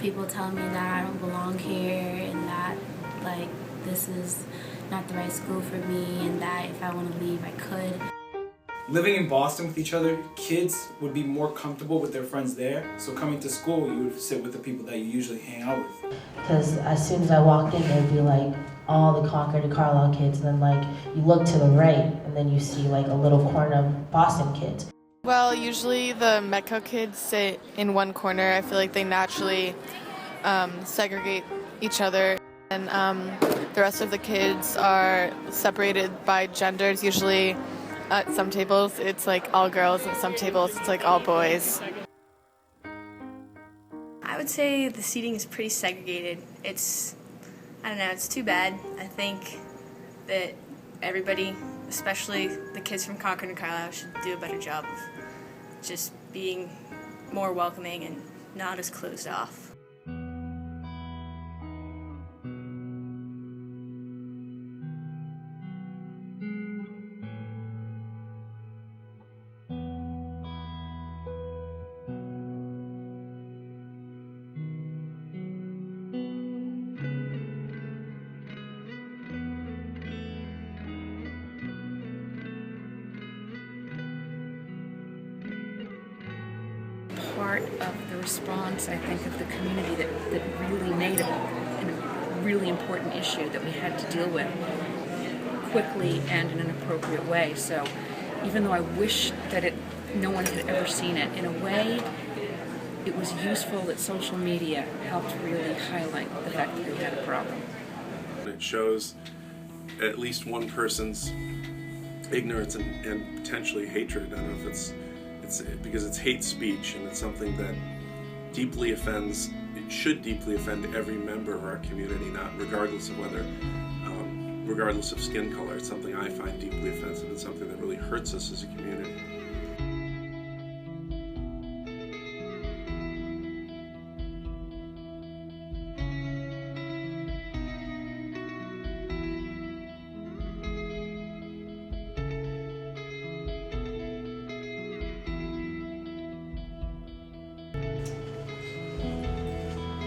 people telling me that I don't belong here and that, like, this is not the right school for me and that if I want to leave, I could. Living in Boston with each other, kids would be more comfortable with their friends there. So coming to school, you would sit with the people that you usually hang out with. Because as soon as I walked in, there'd be like all the Concord and Carlisle kids, and then like you look to the right, and then you see like a little corner of Boston kids. Well, usually the Metco kids sit in one corner. I feel like they naturally segregate each other, and the rest of the kids are separated by genders. Usually at some tables it's like all girls, and some tables it's like all boys. I would say the seating is pretty segregated. I don't know, it's too bad. I think that everybody, especially the kids from Concord and Carlisle, should do a better job of just being more welcoming and not as closed off. Part of the response, I think, of the community that really made it a really important issue that we had to deal with quickly and in an appropriate way. So even though I wish that no one had ever seen it, in a way it was useful that social media helped really highlight the fact that we had a problem. It shows at least one person's ignorance and potentially hatred. I don't know if it's because it's hate speech, and it's something that deeply offends. It should deeply offend every member of our community, not regardless of whether, regardless of skin color. It's something I find deeply offensive and something that really hurts us as a community.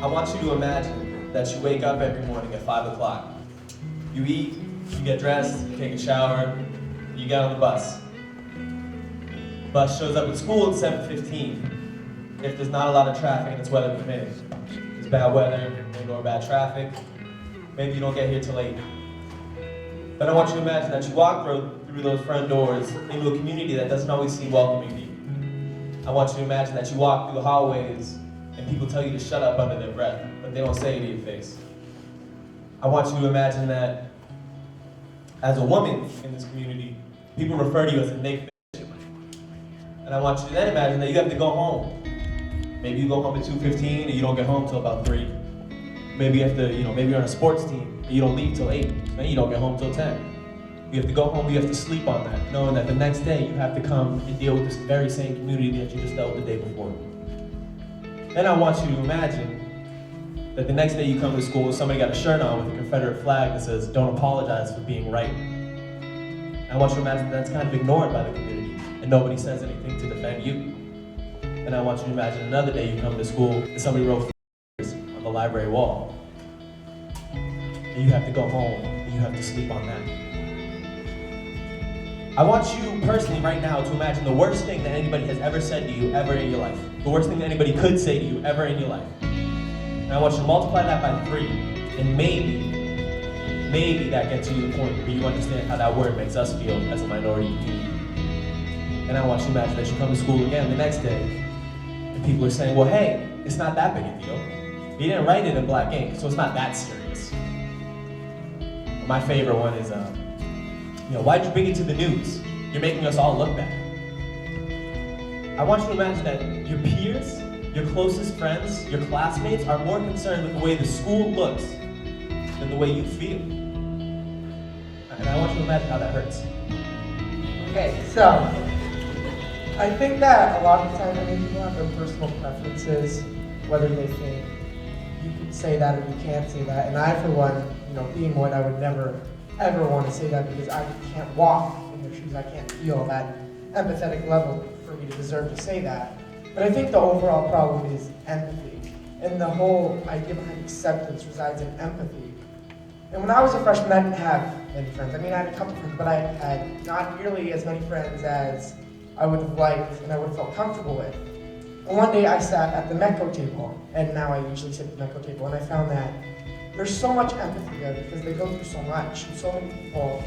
I want you to imagine that you wake up every morning at 5 o'clock. You eat, you get dressed, you take a shower, you get on the bus. The bus shows up at school at 7:15. If there's not a lot of traffic and it's weather permitting. If it's bad weather or bad traffic, maybe you don't get here till 8. Then I want you to imagine that you walk through those front doors into a community that doesn't always seem welcoming to you. I want you to imagine that you walk through the hallways and people tell you to shut up under their breath, but they don't say it to your face. I want you to imagine that as a woman in this community, people refer to you as a naked bitch. And I want you to then imagine that you have to go home. Maybe you go home at 2:15 and you don't get home till about 3. Maybe you have to, maybe you're on a sports team and you don't leave till 8. Then you don't get home till 10. You have to go home, you have to sleep on that, knowing that the next day you have to come and deal with this very same community that you just dealt with the day before. Then I want you to imagine that the next day you come to school and somebody got a shirt on with a Confederate flag that says, "Don't apologize for being right." I want you to imagine that's kind of ignored by the community and nobody says anything to defend you. And I want you to imagine another day you come to school and somebody wrote on the library wall. And you have to go home and you have to sleep on that. I want you personally right now to imagine the worst thing that anybody has ever said to you ever in your life. The worst thing that anybody could say to you ever in your life. And I want you to multiply that by 3. And maybe that gets you to the point where you understand how that word makes us feel as a minority community. And I want you to imagine that you come to school again the next day and people are saying, well, hey, it's not that big a deal. You didn't write it in black ink, so it's not that serious. My favorite one is, why'd you bring it to the news? You're making us all look bad. I want you to imagine that your peers, your closest friends, your classmates are more concerned with the way the school looks than the way you feel. And I want you to imagine how that hurts. Okay, so I think that a lot of the time people have their personal preferences, whether they think you can say that or you can't say that. And I, for one, being one, I would never ever want to say that because I can't walk in their shoes. I can't feel that empathetic level for me to deserve to say that. But I think the overall problem is empathy. And the whole idea behind acceptance resides in empathy. And when I was a freshman, I didn't have many friends. I mean, I had a couple friends, but I had not nearly as many friends as I would have liked and I would have felt comfortable with. And one day I sat at the METCO table, and now I usually sit at the METCO table, and I found that there's so much empathy there because they go through so much, and so many people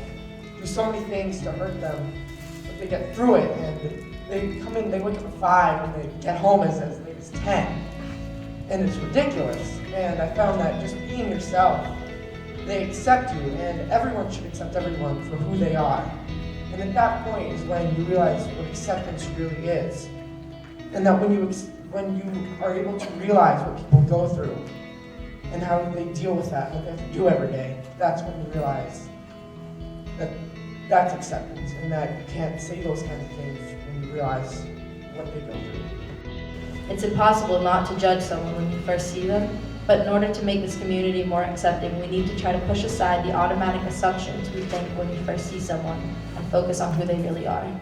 do so many things to hurt them, but they get through it, and they come in, they wake up at 5, and they get home as late as 10. And it's ridiculous. And I found that just being yourself, they accept you, and everyone should accept everyone for who they are. And at that point is when you realize what acceptance really is. And that when you are able to realize what people go through and how they deal with that, what they have to do every day, that's when you realize that that's acceptance, and that you can't say those kinds of things when you realize what they go through. It's impossible not to judge someone when you first see them, but in order to make this community more accepting, we need to try to push aside the automatic assumptions we think when we first see someone and focus on who they really are.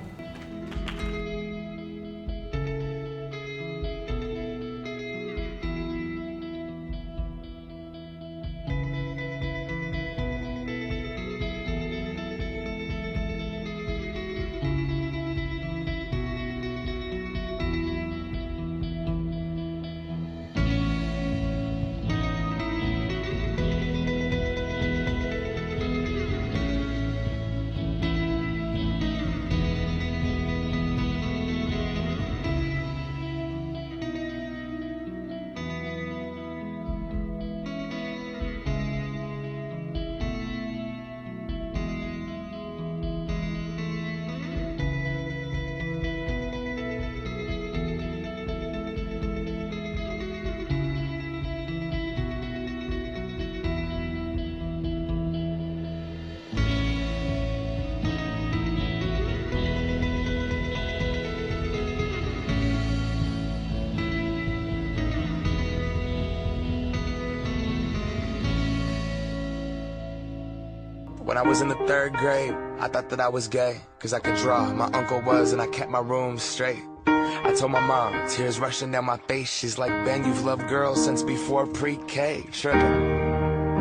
When I was in the 3rd grade, I thought that I was gay, cause I could draw. My uncle was, and I kept my room straight. I told my mom, tears rushing down my face. She's like, Ben, you've loved girls since before pre-K. Trippin'.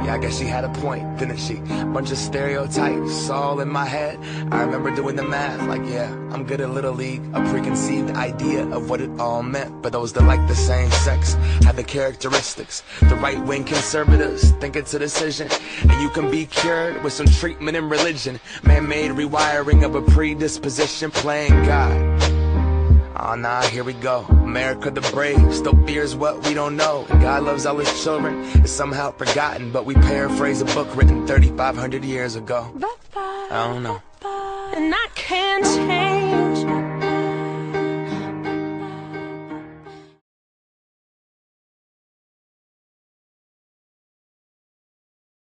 Yeah, I guess she had a point, didn't she? Bunch of stereotypes all in my head. I remember doing the math, like, yeah, I'm good at Little League. A preconceived idea of what it all meant. But those that like the same sex have the characteristics. The right-wing conservatives think it's a decision, and you can be cured with some treatment and religion. Man-made rewiring of a predisposition, playing God. Oh nah, here we go. America the brave still fears what we don't know. And God loves all his children. It's somehow forgotten, but we paraphrase a book written 3,500 years ago. I don't know. And I can't change